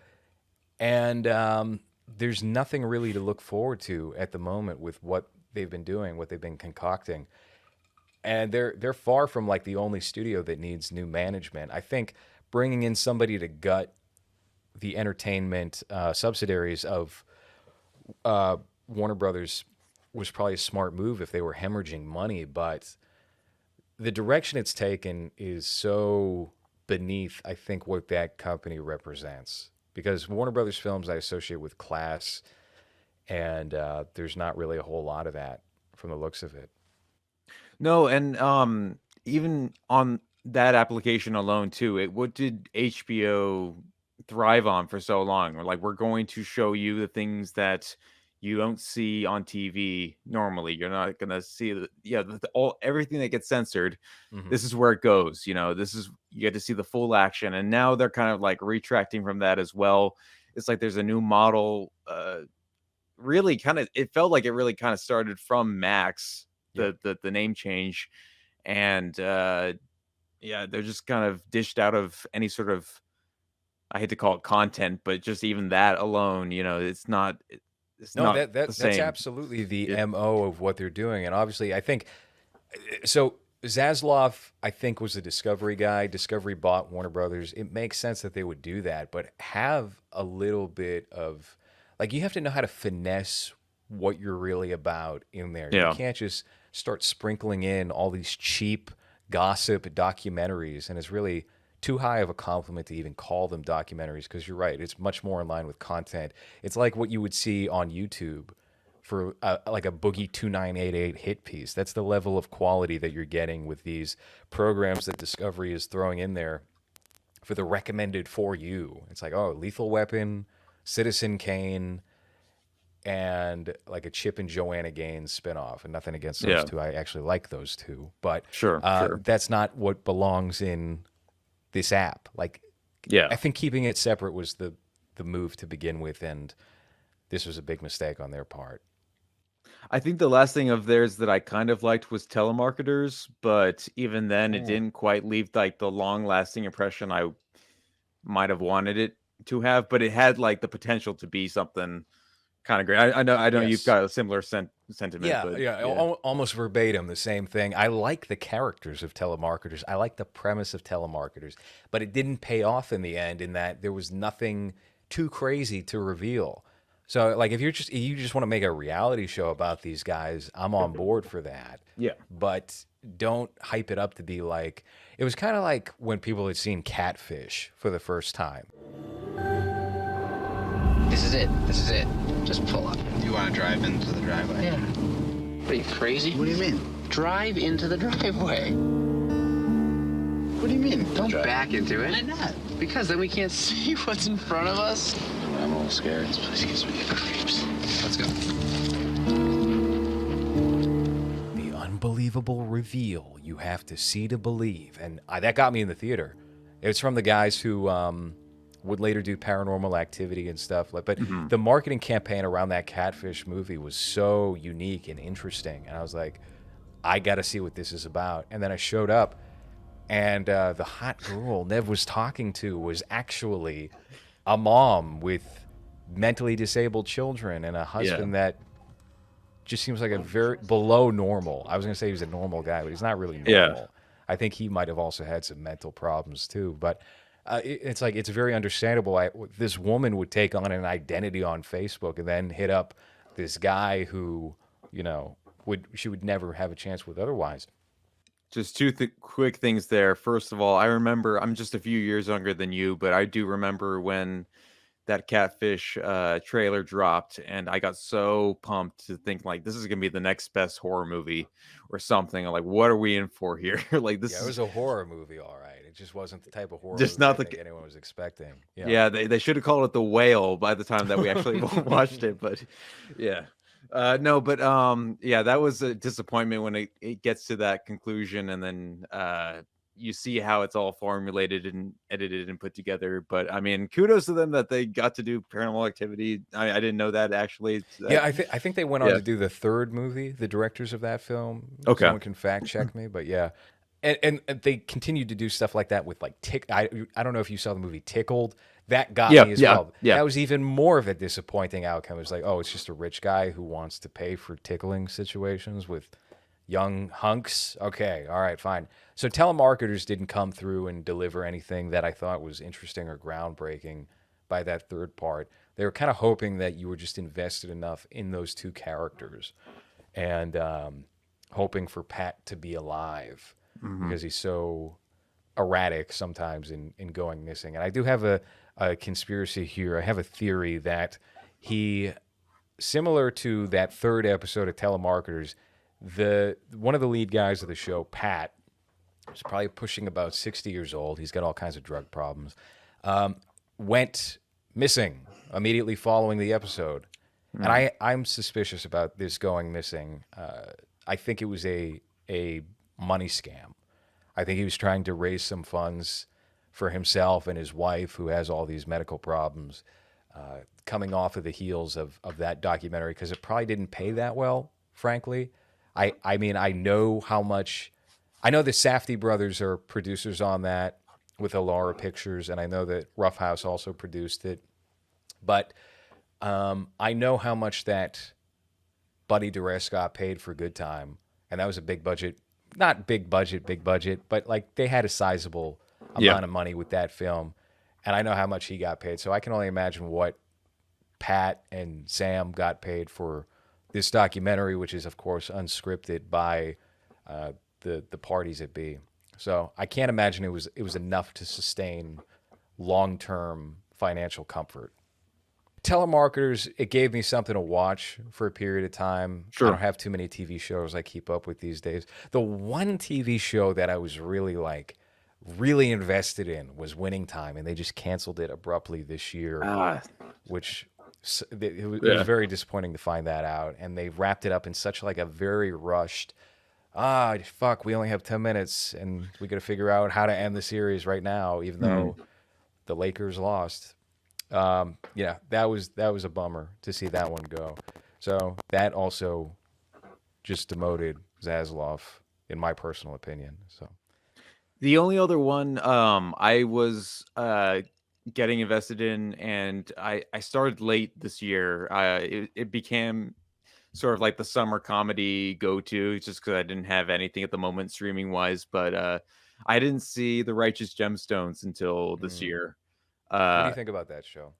and there's nothing really to look forward to at the moment with what they've been doing, what they've been concocting, and they're far from like the only studio that needs new management. I think bringing in somebody to gut the entertainment subsidiaries of Warner Brothers was probably a smart move if they were hemorrhaging money, but the direction it's taken is so beneath, I think, what that company represents. Because Warner Brothers films I associate with class, and there's not really a whole lot of that from the looks of it. No, and even on that application alone too, what did HBO thrive on for so long? Or like, we're going to show you the things that you don't see on TV normally. You're not gonna see everything that gets censored. Mm-hmm. This is where it goes. This is, you get to see the full action, and now they're kind of like retracting from that as well. It's like there's a new model. Really, kind of, it felt like it really kind of started from Max, the name change, and they're just kind of dished out of any sort of, I hate to call it content, but just even that alone, it's not. That's absolutely the MO of what they're doing. And obviously, I think, so Zaslav, I think, was a Discovery guy. Discovery bought Warner Brothers. It makes sense that they would do that, but have a little bit of, like, you have to know how to finesse what you're really about in there. Yeah. You can't just start sprinkling in all these cheap gossip documentaries, and it's really too high of a compliment to even call them documentaries, because you're right, it's much more in line with content. It's like what you would see on YouTube for like a Boogie 2988 hit piece. That's the level of quality that you're getting with these programs that Discovery is throwing in there for the recommended for you. It's like, oh, Lethal Weapon, Citizen Kane, and like a Chip and Joanna Gaines spinoff. And nothing against those two. I actually like those two. But Sure. that's not what belongs in this app. Like, I think keeping it separate was the move to begin with, and this was a big mistake on their part. I think the last thing of theirs that I kind of liked was Telemarketers, but even then it didn't quite leave like the long-lasting impression I might have wanted it to have, but it had like the potential to be something kind of great. I know you've got a similar sentiment. Yeah, but almost verbatim the same thing. I like the characters of Telemarketers. I like the premise of Telemarketers, but it didn't pay off in the end in that there was nothing too crazy to reveal. So, like, if you just want to make a reality show about these guys, I'm on board for that. Yeah. But don't hype it up to be like, it was kind of like when people had seen Catfish for the first time. This is it. This is it. Just pull up. Do you want to drive into the driveway? Yeah. What, are you crazy? What do you mean? Drive into the driveway. What do you mean? Don't back into it. Why not? Because then we can't see what's in front of us. I'm a little scared. This place gives me the creeps. Let's go. The unbelievable reveal. You have to see to believe. And that got me in the theater. It's from the guys who would later do Paranormal Activity and stuff. But the marketing campaign around that Catfish movie was so unique and interesting. And I was like, I got to see what this is about. And then I showed up, and the hot girl Nev was talking to was actually a mom with mentally disabled children and a husband that just seems like a very below normal. I was going to say he was a normal guy, but he's not really normal. Yeah. I think he might have also had some mental problems too. But it's like, it's very understandable. This woman would take on an identity on Facebook and then hit up this guy who, she would never have a chance with otherwise. Just two quick things there. First of all, I remember, I'm just a few years younger than you, but I do remember when that Catfish trailer dropped, and I got so pumped to think like, this is gonna be the next best horror movie or something. I'm like, what are we in for here? Like, this it was a horror movie, all right. It just wasn't the type of horror just movie not I the think anyone was expecting. Yeah, they should have called it The Whale by the time that we actually watched it. But yeah. No, but that was a disappointment when it gets to that conclusion, and then you see how it's all formulated and edited and put together. But I mean, kudos to them that they got to do Paranormal Activity. I didn't know that actually. I think they went on to do the third movie, the directors of that film. Okay. Someone can fact check me, but yeah. And they continued to do stuff like that with like I don't know if you saw the movie Tickled. That got me as well. Yeah. That was even more of a disappointing outcome. It was like, oh, it's just a rich guy who wants to pay for tickling situations with young hunks. Okay, all right, fine. So Telemarketers didn't come through and deliver anything that I thought was interesting or groundbreaking by that third part. They were kind of hoping that you were just invested enough in those two characters and hoping for Pat to be alive because he's so erratic sometimes in going missing. And I do have a conspiracy here. I have a theory that he, similar to that third episode of Telemarketers, one of the lead guys of the show, Pat, is probably pushing about 60 years old. He's got all kinds of drug problems. Went missing immediately following the episode. And I'm suspicious about this going missing. I think it was a money scam. I think he was trying to raise some funds for himself and his wife, who has all these medical problems, coming off of the heels of that documentary, because it probably didn't pay that well, frankly. I mean, I know the Safdie brothers are producers on that with Alara Pictures, and I know that Rough House also produced it. But I know how much that Buddy Duress got paid for Good Time, and that was a big budget. Not big budget, but like they had a sizable amount of money with that film, and I know how much he got paid. So I can only imagine what Pat and Sam got paid for this documentary, which is of course unscripted by the parties at B. So I can't imagine it was enough to sustain long-term financial comfort. Telemarketers, it gave me something to watch for a period of time. Sure. I don't have too many TV shows I keep up with these days. The one TV show that I was really invested in was Winning Time, and they just canceled it abruptly this year, which it was very disappointing to find that out. And they wrapped it up in such like a very rushed, fuck, we only have 10 minutes and we got to figure out how to end the series right now, even though the Lakers lost. Yeah, that was a bummer to see that one go. So that also just demoted Zaslav, in my personal opinion. So The only other one I was getting invested in, and I started late this year. It became sort of like the summer comedy go-to, just because I didn't have anything at the moment streaming wise. But I didn't see The Righteous Gemstones until this year. what do you think about that show?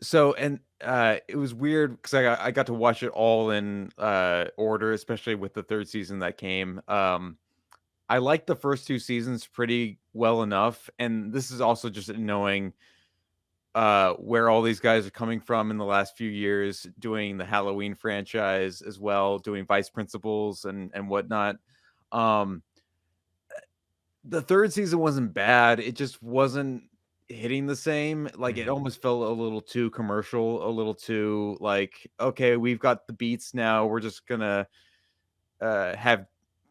So and it was weird because I got to watch it all in order, especially with the third season that came. I liked the first two seasons pretty well enough, and this is also just knowing where all these guys are coming from in the last few years, doing the Halloween franchise as well, doing Vice Principals and whatnot. Um, the third season wasn't bad; it just wasn't hitting the same. Like it almost felt a little too commercial, a little too like, okay, we've got the beats now. We're just gonna have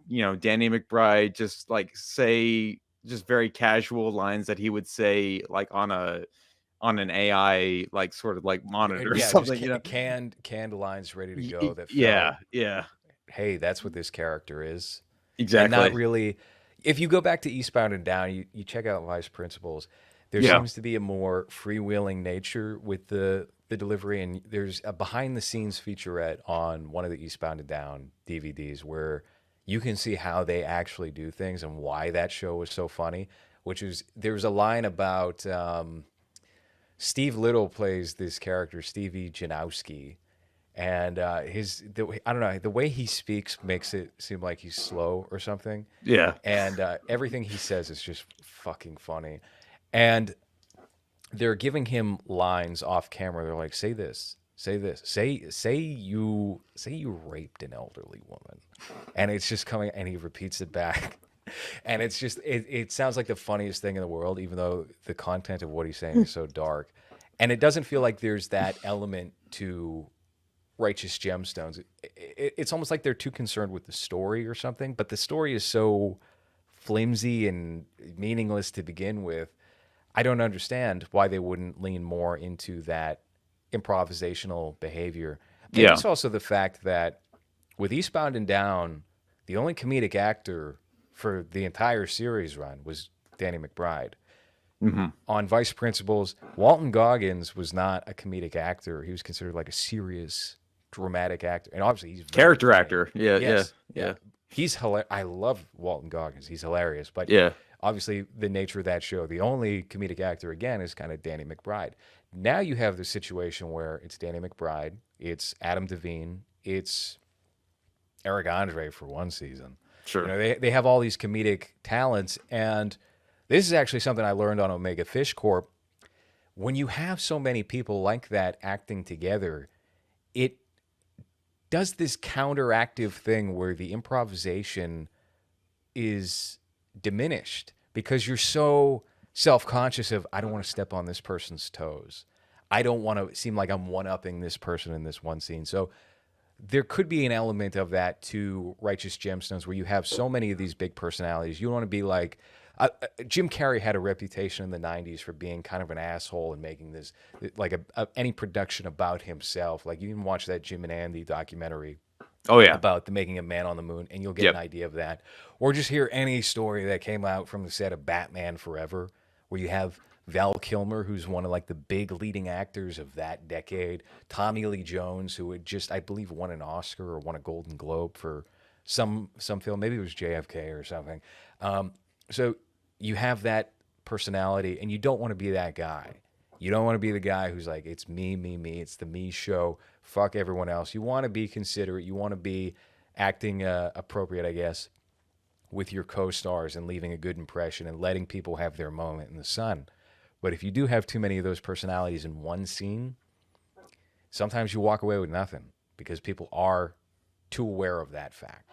Danny McBride just like say just very casual lines that he would say like on an AI like sort of like monitor or Yeah, something. just canned lines ready to go. That Yeah, hey, that's what this character is. exactly. And not really. If you go back to Eastbound and Down, you check out Vice Principals. There seems to be a more freewheeling nature with the delivery, and there's a behind the scenes featurette on one of the Eastbound and Down DVDs where you can see how they actually do things and why that show was so funny. There was a line about Steve Little plays this character Stevie Janowski, and I don't know, the way he speaks makes it seem like he's slow or something. Yeah. And everything he says is just fucking funny. And they're giving him lines off camera. They're like, say this, say you raped an elderly woman. And it's just coming, and he repeats it back. And it's just, it sounds like the funniest thing in the world, even though the content of what he's saying is so dark. And it doesn't feel like there's that element to Righteous Gemstones. It's almost like they're too concerned with the story or something, but the story is so flimsy and meaningless to begin with. I don't understand why they wouldn't lean more into that improvisational behavior. Maybe it's also the fact that with Eastbound and Down, the only comedic actor for the entire series run was Danny McBride. On Vice Principals, Walton Goggins was not a comedic actor. He was considered like a serious, dramatic actor. And obviously he's Character funny. actor. Yeah. He's hilarious. I love Walton Goggins. He's hilarious. But obviously the nature of that show, the only comedic actor, again, is kind of Danny McBride. Now you have the situation where it's Danny McBride, it's Adam Devine, it's Eric Andre for one season. Sure. You know, they have all these comedic talents, and this is actually something I learned on Omega Fish Corp. When you have so many people like that acting together, it does this counteractive thing where the improvisation is diminished because you're so self-conscious of, I don't want to step on this person's toes. I don't want to seem like I'm one-upping this person in this one scene. So there could be an element of that to Righteous Gemstones where you have so many of these big personalities. You don't want to be like, Jim Carrey had a reputation in the 90s for being kind of an asshole and making this, like any production about himself. Like you can watch that Jim and Andy documentary about the making of Man on the Moon, and you'll get an idea of that. Or just hear any story that came out from the set of Batman Forever, where you have Val Kilmer, who's one of like the big leading actors of that decade, Tommy Lee Jones, who had just, I believe, won an Oscar or won a Golden Globe for some film. Maybe it was JFK or something. So you have that personality, and you don't want to be that guy. You don't want to be the guy who's like, it's me, me, me. It's the me show. Fuck everyone else. You want to be considerate. You want to be acting appropriate, I guess. with your co-stars and leaving a good impression and letting people have their moment in the sun. But if you do have too many of those personalities in one scene, sometimes you walk away with nothing because people are too aware of that fact.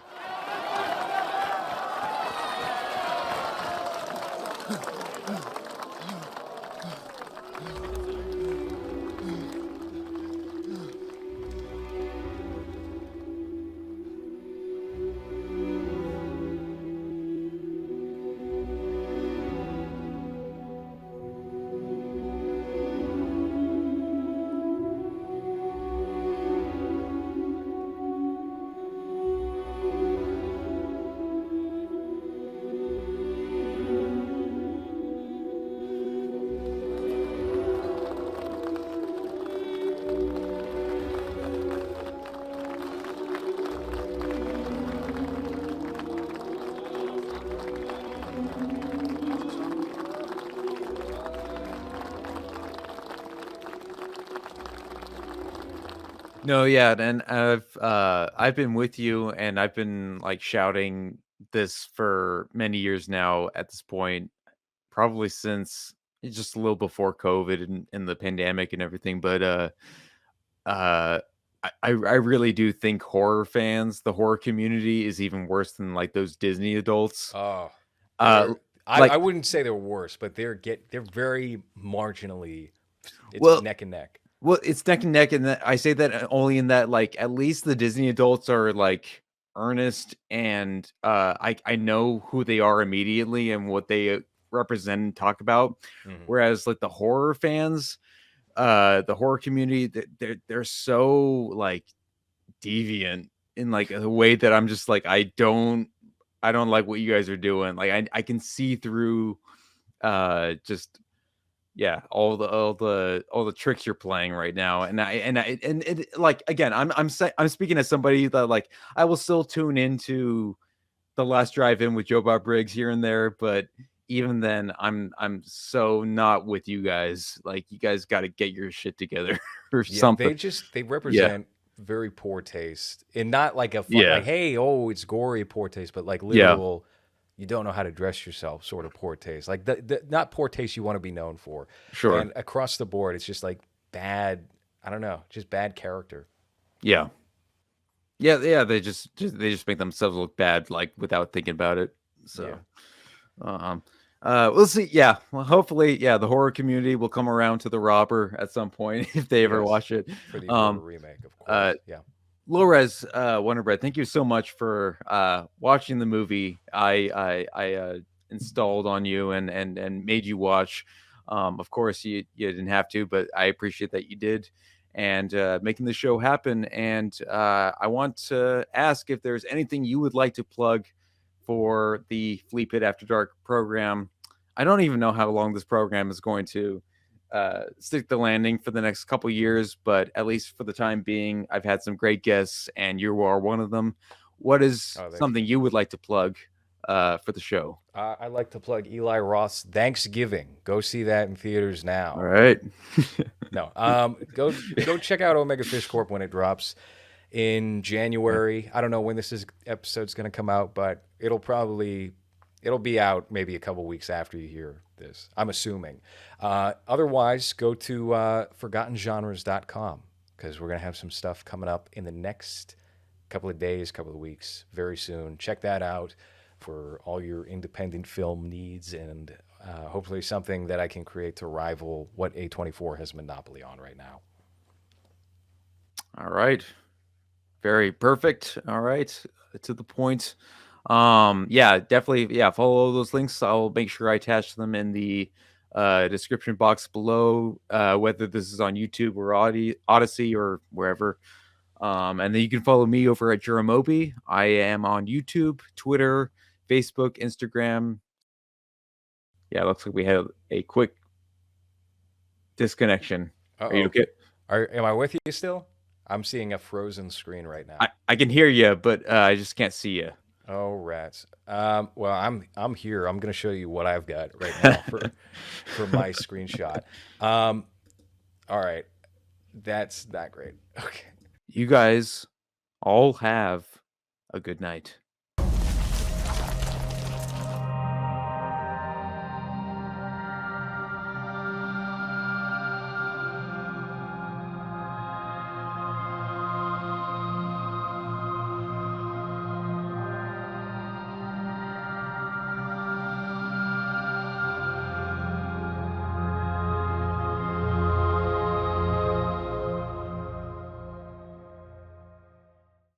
No, yeah, and I've been with you, and I've been like shouting this for many years now. At this point, probably since just a little before COVID and the pandemic and everything. But uh, I really do think horror fans, the horror community, is even worse than like those Disney adults. Oh, Uh, I like, wouldn't say they're worse, but they're very marginally. It's well, neck and neck. Well, it's neck and neck, and that I say that only in that, like, at least the Disney adults are like earnest, and I know who they are immediately and what they represent and talk about. Mhm. Whereas, like the horror fans, the horror community, they're so like deviant in like a way that I'm just like I don't like what you guys are doing. Like I can see through just yeah, all the tricks you're playing right now, and like again, I'm speaking as somebody that like I will still tune into the Last Drive-In with Joe Bob Briggs here and there, but even then, I'm so not with you guys. Like you guys got to get your shit together or Yeah, something. they Yeah, represent very poor taste, and not like a fun, like yeah, hey, oh, it's gory poor taste, but like yeah, literal, you don't know how to dress yourself sort of poor taste, like the not poor taste you want to be known for, sure, and across the board, it's just like bad. I don't know, just bad character. yeah, yeah. They just make themselves look bad, like without thinking about it. Yeah, So. Um, we'll see. Yeah, well, hopefully, yeah, the horror community will come around to The Robber at some point if they ever yes, watch it. for the horror Um, remake, of course. uh, Yeah, LowRes Wünderbred, thank you so much for watching the movie. I installed on you and made you watch. Of course, you didn't have to, but I appreciate that you did, and making the show happen. And I want to ask if there's anything you would like to plug for the Fleapit After Dark program. I don't even know how long this program is going to stick the landing for the next couple years, but at least for the time being, I've had some great guests, and you are one of them. What is oh, thank something you would like to plug for the show? you. I'd like to plug Eli Roth's Thanksgiving. Go see that in theaters now. All right. No, go check out Omega Fish Corp when it drops in January. I don't know when episode's going to come out, but it'll be out maybe a couple weeks after you hear this, I'm assuming. Otherwise, go to forgottengenres.com because we're going to have some stuff coming up in the next couple of days, couple of weeks, very soon. Check that out for all your independent film needs, and hopefully something that I can create to rival what A24 has monopoly on right now. All right. Very perfect. All right. To the point. Yeah, definitely. Yeah, follow those links. I'll make sure I attach them in the description box below, whether this is on YouTube or Odyssey or wherever. And then you can follow me over at Juramobi. I am on YouTube, Twitter, Facebook, Instagram. Yeah, looks like we had a quick disconnection. Are you okay? Am I with you still? I'm seeing a frozen screen right now. I can hear you, but I just can't see you. Oh, rats. Well, I'm here. I'm going to show you what I've got right now for my screenshot. All right. That's not great. Okay. You guys all have a good night.